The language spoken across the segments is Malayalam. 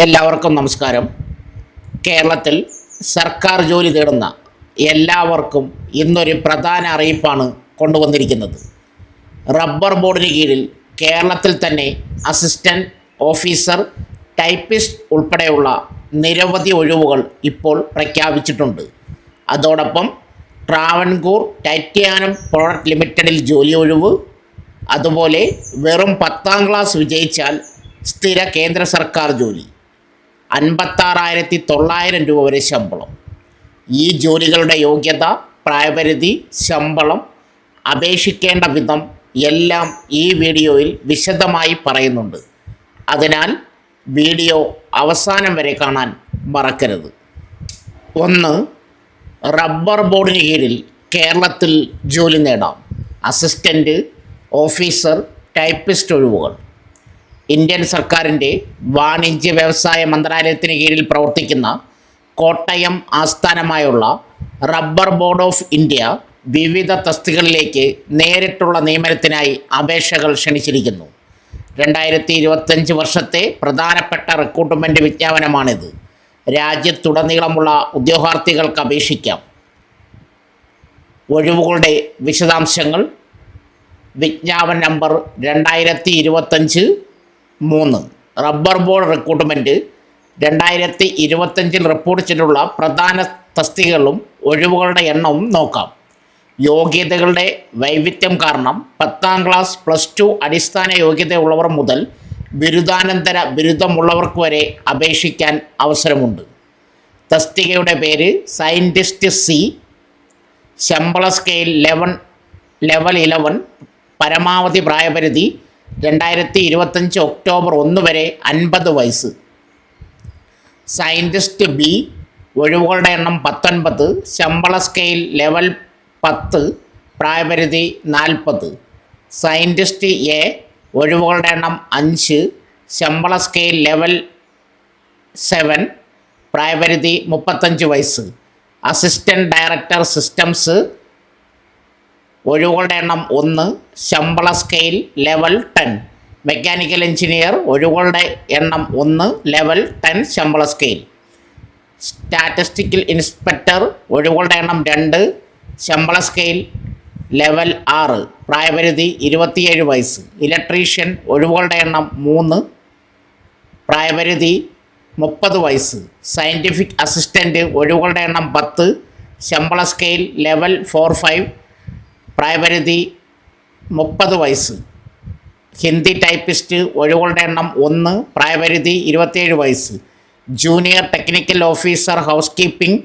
എല്ലാവർക്കും നമസ്കാരം. കേരളത്തിൽ സർക്കാർ ജോലി തേടുന്ന എല്ലാവർക്കും ഇന്നൊരു പ്രധാന അറിയിപ്പാണ് കൊണ്ടുവന്നിരിക്കുന്നത്. റബ്ബർ ബോർഡിന് കീഴിൽ കേരളത്തിൽ തന്നെ അസിസ്റ്റൻറ്റ് ഓഫീസർ, ടൈപ്പിസ്റ്റ് ഉൾപ്പെടെയുള്ള നിരവധി ഒഴിവുകൾ ഇപ്പോൾ പ്രഖ്യാപിച്ചിട്ടുണ്ട്. അതോടൊപ്പം ട്രാവൻകൂർ ടൈറ്റാനിയം പ്രോഡക്റ്റ് ലിമിറ്റഡിൽ ജോലി ഒഴിവ്, അതുപോലെ വെറും 10ാം ക്ലാസ് വിജയിച്ചാൽ സ്ഥിര കേന്ദ്ര സർക്കാർ ജോലി, 56,900 രൂപ വരെ ശമ്പളം. ഈ ജോലികളുടെ യോഗ്യത, പ്രായപരിധി, ശമ്പളം, അപേക്ഷിക്കേണ്ട വിധം എല്ലാം ഈ വീഡിയോയിൽ വിശദമായി പറയുന്നുണ്ട്. അതിനാൽ വീഡിയോ അവസാനം വരെ കാണാൻ മറക്കരുത്. 1. റബ്ബർ ബോർഡിന് കീഴിൽ കേരളത്തിൽ ജോലി നേടാം. അസിസ്റ്റൻ്റ് ഓഫീസർ, ടൈപ്പിസ്റ്റ് ഒഴിവുകൾ. ഇന്ത്യൻ സർക്കാരിൻ്റെ വാണിജ്യ വ്യവസായ മന്ത്രാലയത്തിന് കീഴിൽ പ്രവർത്തിക്കുന്ന കോട്ടയം ആസ്ഥാനമായുള്ള റബ്ബർ ബോർഡ് ഓഫ് ഇന്ത്യ വിവിധ തസ്തികകളിലേക്ക് നേരിട്ടുള്ള നിയമനത്തിനായി അപേക്ഷകൾ ക്ഷണിച്ചിരിക്കുന്നു. 2025 വർഷത്തെ പ്രധാനപ്പെട്ട റിക്രൂട്ട്മെൻറ്റ് വിജ്ഞാപനമാണിത്. രാജ്യത്തുടനീളമുള്ള ഉദ്യോഗാർത്ഥികൾക്ക് അപേക്ഷിക്കാം. ഒഴിവുകളുടെ വിശദാംശങ്ങൾ. വിജ്ഞാപന number 2025-3. Rubber board recruitment 2025 report ചെയ്തിട്ടുള്ള പ്രധാന തസ്തികകളും ഒഴിവുകളുടെ എണ്ണവും നോക്കാം. യോഗ്യതകളുടെ വൈവിധ്യം കാരണം 10ാം ക്ലാസ്, +2 അടിസ്ഥാന യോഗ്യതയുള്ളവർ മുതൽ ബിരുദാനന്തര ബിരുദമുള്ളവർക്ക് വരെ അപേക്ഷിക്കാൻ അവസരമുണ്ട്. തസ്തികയുടെ പേര് സയൻറ്റിസ്റ്റ് സി. ശമ്പള സ്കെയിൽ ലെവൽ 11. പരമാവധി പ്രായപരിധി 2025 ഒക്ടോബർ 1 വരെ 50 വയസ്സ്. Scientist B. ഒഴിവുകളുടെ എണ്ണം 19. ശമ്പള സ്കെയിൽ ലെവൽ 10. പ്രായപരിധി 40. Scientist A. ഒഴിവുകളുടെ എണ്ണം 5. ശമ്പള സ്കെയിൽ ലെവൽ 7. പ്രായപരിധി 35 വയസ്സ്. Assistant director systems. ഒഴിവുകളുടെ എണ്ണം 1. ശമ്പള സ്കെയിൽ ലെവൽ 10. Mechanical engineer. ഒഴിവുകളുടെ എണ്ണം 1. ലെവൽ 10 ശമ്പള സ്കെയിൽ. Statistical inspector. ഒഴിവുകളുടെ എണ്ണം 2. ശമ്പള സ്കെയിൽ ലെവൽ 6. പ്രായപരിധി 27 വയസ്സ്. ഇലക്ട്രീഷ്യൻ. ഒഴിവുകളുടെ എണ്ണം 3. പ്രായപരിധി 30 വയസ്സ്. Scientific assistant. ഒഴിവുകളുടെ എണ്ണം 10. ശമ്പള സ്കെയിൽ ലെവൽ 4-5. പ്രായപരിധി 30 വയസ്സ്. ഹിന്ദി ടൈപ്പിസ്റ്റ്. ഒഴിവുകളുടെ എണ്ണം 1. പ്രായപരിധി 27 വയസ്സ്. Junior technical officer housekeeping.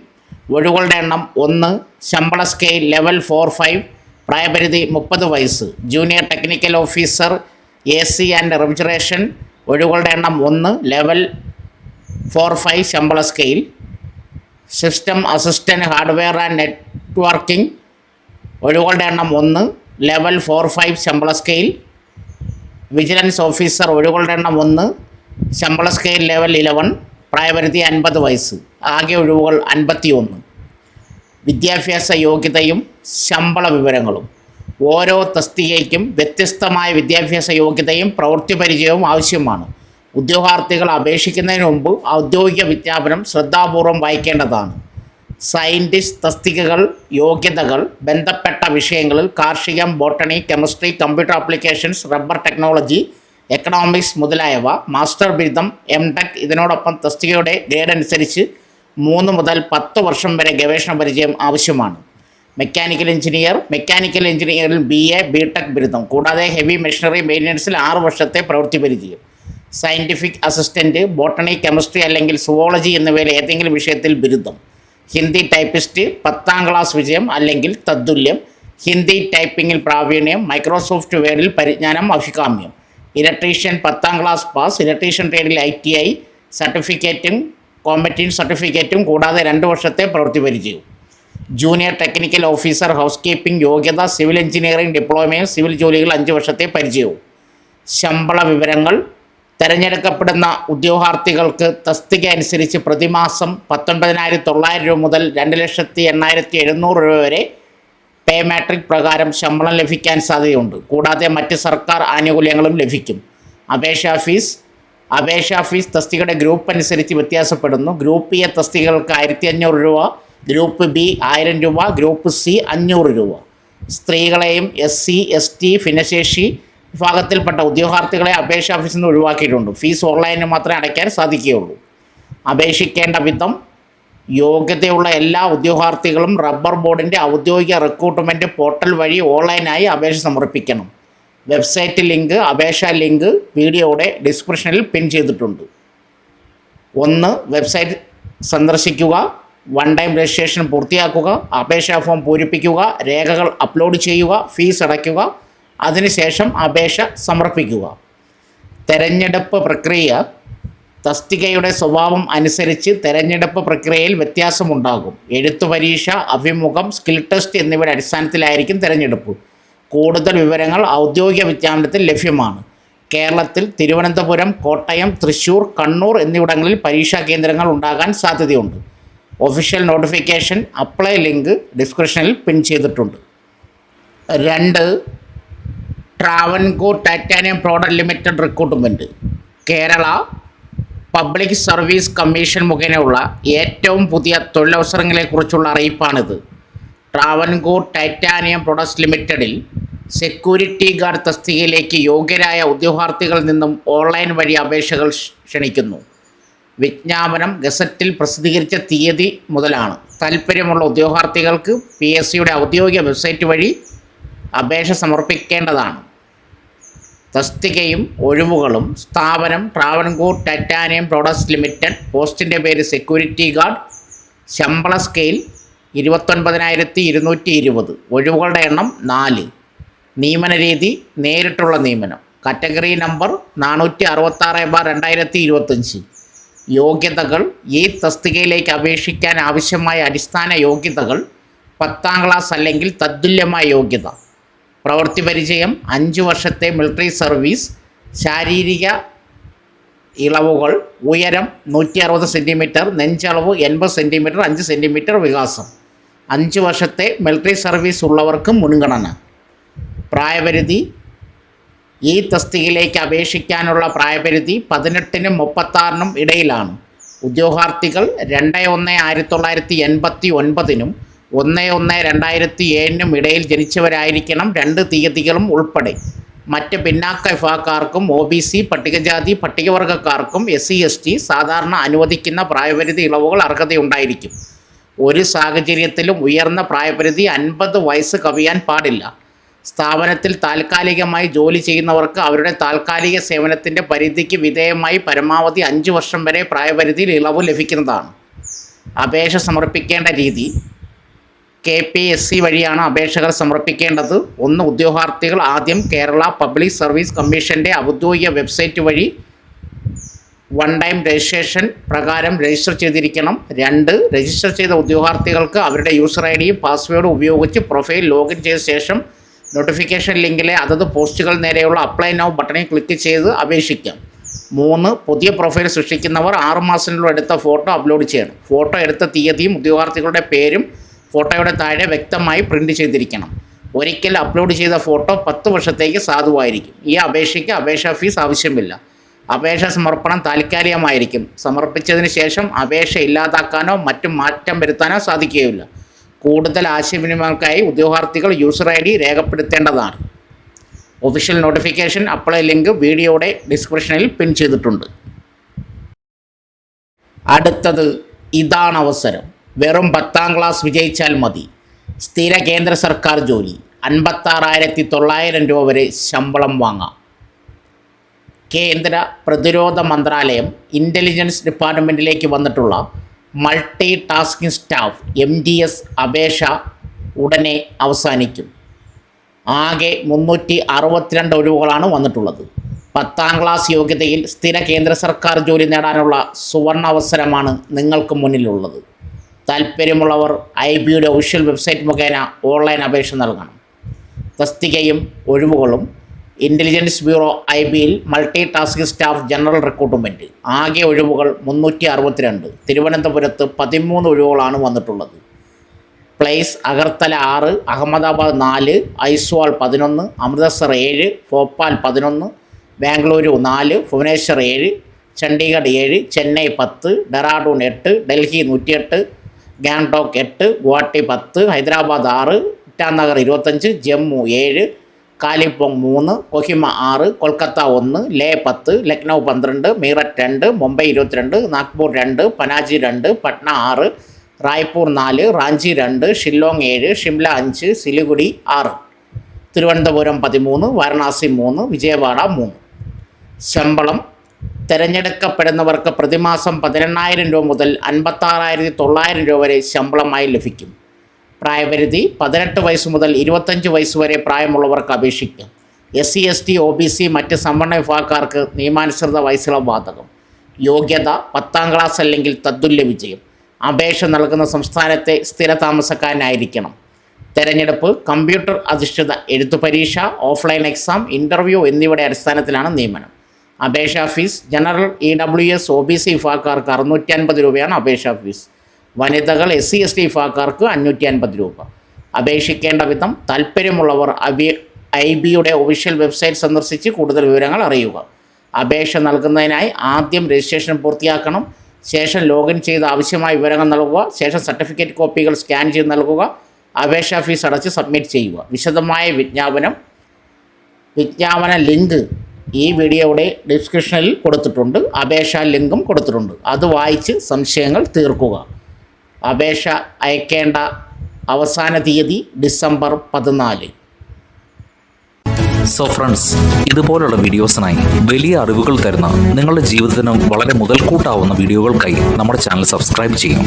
ഒഴിവുകളുടെ എണ്ണം 1. ശമ്പള സ്കെയിൽ ലെവൽ 4-5. പ്രായപരിധി 30 വയസ്സ്. Junior technical officer AC and refrigeration. ഒഴിവുകളുടെ എണ്ണം 1. ലെവൽ 4-5 ശമ്പള scale. System assistant hardware and networking. ഒഴിവുകളുടെ എണ്ണം 1. ലെവൽ 4-5 ശമ്പള സ്കെയിൽ. Vigilance officer. ഒഴിവുകളുടെ എണ്ണം 1. ശമ്പള സ്കെയിൽ ലെവൽ 11. പ്രായപരിധി 50 വയസ്സ്. ആകെ ഒഴിവുകൾ 51. വിദ്യാഭ്യാസ യോഗ്യതയും ശമ്പള വിവരങ്ങളും. ഓരോ തസ്തികയ്ക്കും വ്യത്യസ്തമായ വിദ്യാഭ്യാസ യോഗ്യതയും പ്രവൃത്തി പരിചയവും ആവശ്യമാണ്. ഉദ്യോഗാർത്ഥികൾ അപേക്ഷിക്കുന്നതിന് മുമ്പ് ഔദ്യോഗിക വിജ്ഞാപനം ശ്രദ്ധാപൂർവം വായിക്കേണ്ടതാണ്. സയൻറ്റിസ്റ്റ് തസ്തികകൾ. യോഗ്യതകൾ. ബന്ധപ്പെട്ട വിഷയങ്ങളിൽ കാർഷികം, botany, chemistry, computer applications, rubber technology, economics മുതലായവ. മാസ്റ്റർ ബിരുദം, MTech. ഇതിനോടൊപ്പം തസ്തികയുടെ ഗ്രേഡ് അനുസരിച്ച് 3 മുതൽ 10 വർഷം വരെ ഗവേഷണ പരിചയം ആവശ്യമാണ്. Mechanical engineer. മെക്കാനിക്കൽ എഞ്ചിനീയറിൽ BA, BTech ബിരുദം. കൂടാതെ ഹെവി മെഷീനറി മെയിൻ്റനൻസിൽ 6 വർഷത്തെ പ്രവൃത്തി പരിചയം. Scientific assistant. ബോട്ടണി, കെമിസ്ട്രി അല്ലെങ്കിൽ സുവോളജി എന്നിവയിൽ ഏതെങ്കിലും വിഷയത്തിൽ ബിരുദം. ഹിന്ദി ടൈപ്പിസ്റ്റ്. 10ാം ക്ലാസ് വിജയം അല്ലെങ്കിൽ തത്തുല്യം. ഹിന്ദി ടൈപ്പിങ്ങിൽ പ്രാവീണ്യം. മൈക്രോസോഫ്റ്റ് വേഡിൽ പരിജ്ഞാനം അഭികാമ്യം. ഇലക്ട്രീഷ്യൻ. 10ാം ക്ലാസ് പാസ്. ഇലക്ട്രീഷ്യൻ ട്രേഡിൽ ITI സർട്ടിഫിക്കറ്റും കോമ്പറ്റൻസ് സർട്ടിഫിക്കറ്റും കൂടാതെ 2 വർഷത്തെ പ്രവൃത്തി പരിചയവും. Junior technical officer housekeeping. യോഗ്യത സിവിൽ എഞ്ചിനീയറിംഗ് ഡിപ്ലോമയും സിവിൽ ജോലികൾ 5 വർഷത്തെ പരിചയവും. ശമ്പള വിവരങ്ങൾ. തിരഞ്ഞെടുക്കപ്പെടുന്ന ഉദ്യോഗാർത്ഥികൾക്ക് തസ്തിക അനുസരിച്ച് പ്രതിമാസം 19,900 രൂപ മുതൽ 2,80,700 രൂപ വരെ പേ മാട്രിക് പ്രകാരം ശമ്പളം ലഭിക്കാൻ സാധ്യതയുണ്ട്. കൂടാതെ മറ്റ് സർക്കാർ ആനുകൂല്യങ്ങളും ലഭിക്കും. അപേക്ഷാ ഫീസ് അപേക്ഷാ ഫീസ് തസ്തികയുടെ ഗ്രൂപ്പ് അനുസരിച്ച് വ്യത്യാസപ്പെടുന്നു. ഗ്രൂപ്പ് എ തസ്തികകൾക്ക് 1500 രൂപ, ഗ്രൂപ്പ് ബി 1000 രൂപ, ഗ്രൂപ്പ് സി 500 രൂപ. സ്ത്രീകളെയും SC ST ഭിന്നശേഷി വിഭാഗത്തിൽപ്പെട്ട ഉദ്യോഗാർത്ഥികളെ അപേക്ഷാ ഫീസിൽ നിന്ന് ഒഴിവാക്കിയിട്ടുണ്ട്. ഫീസ് ഓൺലൈനിൽ മാത്രമേ അടയ്ക്കാൻ സാധിക്കുകയുള്ളൂ. അപേക്ഷിക്കേണ്ട വിധം: യോഗ്യതയുള്ള എല്ലാ ഉദ്യോഗാർത്ഥികളും റബ്ബർ ബോർഡിൻ്റെ ഔദ്യോഗിക റിക്രൂട്ട്മെൻറ്റ് പോർട്ടൽ വഴി ഓൺലൈനായി അപേക്ഷ സമർപ്പിക്കണം. വെബ്സൈറ്റ് ലിങ്ക്, അപേക്ഷാ ലിങ്ക് വീഡിയോയുടെ ഡിസ്ക്രിപ്ഷനിൽ പിൻ ചെയ്തിട്ടുണ്ട്. 1. വെബ്സൈറ്റ് സന്ദർശിക്കുക. 1 ടൈം രജിസ്ട്രേഷൻ പൂർത്തിയാക്കുക. അപേക്ഷാ ഫോം പൂരിപ്പിക്കുക. രേഖകൾ അപ്ലോഡ് ചെയ്യുക. ഫീസ് അടയ്ക്കുക. അതിനുശേഷം അപേക്ഷ സമർപ്പിക്കുക. തെരഞ്ഞെടുപ്പ് പ്രക്രിയ: തസ്തികയുടെ സ്വഭാവം അനുസരിച്ച് തെരഞ്ഞെടുപ്പ് പ്രക്രിയയിൽ വ്യത്യാസമുണ്ടാകും. എഴുത്തു പരീക്ഷ, അഭിമുഖം, സ്കിൽ ടെസ്റ്റ് എന്നിവയുടെ അടിസ്ഥാനത്തിലായിരിക്കും തെരഞ്ഞെടുപ്പ്. കൂടുതൽ വിവരങ്ങൾ ഔദ്യോഗിക വിജ്ഞാപനത്തിൽ ലഭ്യമാണ്. കേരളത്തിൽ തിരുവനന്തപുരം, കോട്ടയം, തൃശ്ശൂർ, കണ്ണൂർ എന്നിവിടങ്ങളിൽ പരീക്ഷാ കേന്ദ്രങ്ങൾ ഉണ്ടാകാൻ സാധ്യതയുണ്ട്. ഒഫീഷ്യൽ നോട്ടിഫിക്കേഷൻ അപ്ലൈ ലിങ്ക് ഡിസ്ക്രിപ്ഷനിൽ പിൻ ചെയ്തിട്ടുണ്ട്. 2. Travancore titanium product limited recruitment. Kerala public service commission മുഖേനയുള്ള ഏറ്റവും പുതിയ തൊഴിലവസരങ്ങളെക്കുറിച്ചുള്ള അറിയിപ്പാണിത്. ട്രാവൻകൂർ ടൈറ്റാനിയം പ്രോഡക്ട്സ് ലിമിറ്റഡിൽ സെക്യൂരിറ്റി ഗാർഡ് തസ്തികയിലേക്ക് യോഗ്യരായ ഉദ്യോഗാർത്ഥികളിൽ നിന്നും ഓൺലൈൻ വഴി അപേക്ഷകൾ ക്ഷണിക്കുന്നു. വിജ്ഞാപനം ഗസറ്റിൽ പ്രസിദ്ധീകരിച്ച തീയതി മുതലാണ്. താൽപ്പര്യമുള്ള ഉദ്യോഗാർത്ഥികൾക്ക് PSCയുടെ ഔദ്യോഗിക വെബ്സൈറ്റ് വഴി അപേക്ഷ സമർപ്പിക്കേണ്ടതാണ്. തസ്തികയും ഒഴിവുകളും: സ്ഥാപനം ട്രാവൻകൂർ ടൈറ്റാനിയം പ്രോഡക്ട്സ് ലിമിറ്റഡ്, പോസ്റ്റിൻ്റെ പേര് സെക്യൂരിറ്റി ഗാർഡ്, ശമ്പള സ്കെയിൽ 29,220, ഒഴിവുകളുടെ എണ്ണം 4, നിയമന രീതി നേരിട്ടുള്ള നിയമനം, കാറ്റഗറി നമ്പർ 466/2025. യോഗ്യതകൾ: ഈ തസ്തികയിലേക്ക് അപേക്ഷിക്കാൻ ആവശ്യമായ അടിസ്ഥാന യോഗ്യതകൾ 10ാം ക്ലാസ് അല്ലെങ്കിൽ തത്തുല്യമായ യോഗ്യത, പ്രവൃത്തി പരിചയം, 5 വർഷത്തെ മിലിറ്ററി സർവീസ്, ശാരീരിക ഇളവുകൾ: ഉയരം 160 സെൻറ്റിമീറ്റർ, നെഞ്ചളവ് 80 സെൻറ്റിമീറ്റർ, 5 സെൻറ്റിമീറ്റർ വികാസം. 5 വർഷത്തെ മിലിറ്ററി സർവീസ് ഉള്ളവർക്ക് മുൻഗണന. പ്രായപരിധി: ഈ തസ്തികയിലേക്ക് അപേക്ഷിക്കാനുള്ള പ്രായപരിധി 18നും 36നും ഇടയിലാണ്. ഉദ്യോഗാർത്ഥികൾ 2/1/1989നും 1/1/2007നും ഇടയിൽ ജനിച്ചവരായിരിക്കണം. 2 തീയതികളും ഉൾപ്പെടെ. മറ്റ് പിന്നാക്ക വിഭാഗക്കാർക്കും OBC, പട്ടികജാതി പട്ടികവർഗക്കാർക്കും SC ST സാധാരണ അനുവദിക്കുന്ന പ്രായപരിധി ഇളവുകൾ അർഹതയുണ്ടായിരിക്കും. ഒരു സാഹചര്യത്തിലും ഉയർന്ന പ്രായപരിധി 50 വയസ്സ് കവിയാൻ പാടില്ല. സ്ഥാപനത്തിൽ താൽക്കാലികമായി ജോലി ചെയ്യുന്നവർക്ക് അവരുടെ താൽക്കാലിക സേവനത്തിൻ്റെ പരിധിക്ക് വിധേയമായി പരമാവധി 5 വർഷം വരെ പ്രായപരിധിയിൽ ഇളവ് ലഭിക്കുന്നതാണ്. അപേക്ഷ സമർപ്പിക്കേണ്ട രീതി: KPSC വഴിയാണ് അപേക്ഷകൾ സമർപ്പിക്കേണ്ടത്. 1. ഉദ്യോഗാർത്ഥികൾ ആദ്യം കേരള പബ്ലിക് സർവീസ് കമ്മീഷൻ്റെ ഔദ്യോഗിക വെബ്സൈറ്റ് വഴി 1 ടൈം രജിസ്ട്രേഷൻ പ്രകാരം രജിസ്റ്റർ ചെയ്തിരിക്കണം. 2. രജിസ്റ്റർ ചെയ്ത ഉദ്യോഗാർത്ഥികൾക്ക് അവരുടെ യൂസർ IDയും പാസ്വേഡും ഉപയോഗിച്ച് പ്രൊഫൈൽ ലോഗിൻ ചെയ്ത ശേഷം നോട്ടിഫിക്കേഷൻ ലിങ്കിലെ അതത് പോസ്റ്റുകൾ നേരെയുള്ള അപ്ലൈ നൗ ബട്ടണിൽ ക്ലിക്ക് ചെയ്ത് അപേക്ഷിക്കാം. 3. പുതിയ പ്രൊഫൈൽ സൃഷ്ടിക്കുന്നവർ 6 മാസത്തിനുള്ളിൽ എടുത്ത ഫോട്ടോ അപ്ലോഡ് ചെയ്യണം. ഫോട്ടോ എടുത്ത തീയതിയും ഉദ്യോഗാർത്ഥികളുടെ പേരും ഫോട്ടോയുടെ താഴെ വ്യക്തമായി പ്രിൻ്റ് ചെയ്തിരിക്കണം. ഒരിക്കൽ അപ്ലോഡ് ചെയ്ത ഫോട്ടോ 10 വർഷത്തേക്ക് സാധുവായിരിക്കും. ഈ അപേക്ഷയ്ക്ക് അപേക്ഷാ ഫീസ് ആവശ്യമില്ല. അപേക്ഷ സമർപ്പണം താൽക്കാലികമായിരിക്കും. സമർപ്പിച്ചതിന് ശേഷം അപേക്ഷ ഇല്ലാതാക്കാനോ മറ്റും മാറ്റം വരുത്താനോ സാധിക്കുകയില്ല. കൂടുതൽ ആശയവിനിമയങ്ങൾക്കായി ഉദ്യോഗാർത്ഥികൾ യൂസർ ID രേഖപ്പെടുത്തേണ്ടതാണ്. ഒഫീഷ്യൽ നോട്ടിഫിക്കേഷൻ അപ്ലൈ ലിങ്ക് വീഡിയോയുടെ ഡിസ്ക്രിപ്ഷനിൽ പിൻ ചെയ്തിട്ടുണ്ട്. അടുത്തത് ഇതാണ് അവസരം. വെറും 10ാം ക്ലാസ് വിജയിച്ചാൽ മതി. സ്ഥിര കേന്ദ്ര സർക്കാർ ജോലി. 56,900 രൂപ വരെ ശമ്പളം വാങ്ങാം. കേന്ദ്ര പ്രതിരോധ മന്ത്രാലയം ഇൻ്റലിജൻസ് ഡിപ്പാർട്ട്മെൻറ്റിലേക്ക് വന്നിട്ടുള്ള മൾട്ടി ടാസ്കിംഗ് സ്റ്റാഫ് MTS അപേക്ഷ ഉടനെ അവസാനിക്കും. ആകെ 362 ഒഴിവുകളാണ് വന്നിട്ടുള്ളത്. 10ാം ക്ലാസ് യോഗ്യതയിൽ സ്ഥിര കേന്ദ്ര സർക്കാർ ജോലി നേടാനുള്ള സുവർണ അവസരമാണ് നിങ്ങൾക്ക് മുന്നിലുള്ളത്. താൽപ്പര്യമുള്ളവർ IBയുടെ ഒഫീഷ്യൽ വെബ്സൈറ്റ് മുഖേന ഓൺലൈൻ അപേക്ഷ നൽകണം. തസ്തികയും ഒഴിവുകളും: ഇൻ്റലിജൻസ് ബ്യൂറോ IBയിൽ multi tasking staff general recruitment. ആകെ ഒഴിവുകൾ 362. തിരുവനന്തപുരത്ത് 13 ഒഴിവുകളാണ് വന്നിട്ടുള്ളത്. പ്ലേസ്: അഗർത്തല 6, അഹമ്മദാബാദ് 4, ഐസ്വാൾ 11, അമൃതസർ 7, ഭോപ്പാൽ 11, ബാംഗ്ലൂരു 4, ഭുവനേശ്വർ 7, ചണ്ഡീഗഡ് 7, ചെന്നൈ 10, ഡെറാഡൂൺ 8, ഡൽഹി 108, ഗാംഗ്ടോക്ക് 8, ഗുവാഹട്ടി 10, ഹൈദരാബാദ് 6, ഇറ്റാനഗർ 25, ജമ്മു 7, കാലിംപോങ് 3, കൊഹിമ 6, കൊൽക്കത്ത 1, ലേ 10, ലക്നൗ 12, മീററ്റ് 2, മുംബൈ 22, നാഗ്പൂർ 2, പനാജി 2, പട്ന 6, റായ്പൂർ 4, റാഞ്ചി 2, ഷില്ലോങ് 7, ഷിംല 5, സിലിഗുഡി 6, തിരുവനന്തപുരം 13, വാരണാസി 3, വിജയവാഡ 3. ശമ്പളം തിരഞ്ഞെടുക്കപ്പെടുന്നവർക്ക് പ്രതിമാസം 18,000 രൂപ മുതൽ 56,900 രൂപ വരെ ശമ്പളമായി ലഭിക്കും. പ്രായപരിധി 18 വയസ്സ് മുതൽ 25 വയസ്സ് വരെ പ്രായമുള്ളവർക്ക് അപേക്ഷിക്കാം. SC, ST, OBC മറ്റ് സംവരണ വിഭാഗക്കാർക്ക് നിയമാനുസൃത വയസ്സിളവ് ബാധകം. യോഗ്യത 10ാം ക്ലാസ് അല്ലെങ്കിൽ തത്തുല്യ വിജയം. അപേക്ഷ നൽകുന്ന സംസ്ഥാനത്തെ സ്ഥിര താമസക്കാരനായിരിക്കണം. തെരഞ്ഞെടുപ്പ് കമ്പ്യൂട്ടർ അധിഷ്ഠിത എഴുത്തു പരീക്ഷ, ഓഫ്ലൈൻ എക്സാം, ഇൻ്റർവ്യൂ എന്നിവയുടെ അടിസ്ഥാനത്തിലാണ് നിയമനം. അപേക്ഷാ ഫീസ് ജനറൽ EWS OBC വിഭാഗക്കാർക്ക് 650 രൂപയാണ് അപേക്ഷാ ഫീസ്. വനിതകൾ SC, ST വിഭാഗക്കാർക്ക് 550 രൂപ. അപേക്ഷിക്കേണ്ട വിധം താൽപ്പര്യമുള്ളവർ IBയുടെ ഒഫീഷ്യൽ വെബ്സൈറ്റ് സന്ദർശിച്ച് കൂടുതൽ വിവരങ്ങൾ അറിയുക. അപേക്ഷ നൽകുന്നതിനായി ആദ്യം രജിസ്ട്രേഷൻ പൂർത്തിയാക്കണം. ശേഷം ലോഗിൻ ചെയ്ത് ആവശ്യമായ വിവരങ്ങൾ നൽകുക. ശേഷം സർട്ടിഫിക്കറ്റ് കോപ്പികൾ സ്കാൻ ചെയ്ത് നൽകുക. അപേക്ഷാ ഫീസ് അടച്ച് സബ്മിറ്റ് ചെയ്യുക. വിശദമായ വിജ്ഞാപന ലിങ്ക് ഈ വീഡിയോയുടെ ഡിസ്ക്രിപ്ഷനിൽ കൊടുത്തിട്ടുണ്ട്. അപേക്ഷാ ലിങ്കും കൊടുത്തിട്ടുണ്ട്. അത് വായിച്ച് സംശയങ്ങൾ തീർക്കുക. അപേക്ഷ അയക്കേണ്ട അവസാന തീയതി ഡിസംബർ 14. സോ ഫ്രണ്ട്സ്, ഇതുപോലുള്ള വീഡിയോസിനായി വലിയ അറിവുകൾ തരുന്ന നിങ്ങളുടെ ജീവിതത്തിന് വളരെ മുതൽക്കൂട്ടാവുന്ന വീഡിയോകൾക്കായി നമ്മുടെ ചാനൽ സബ്സ്ക്രൈബ് ചെയ്യും.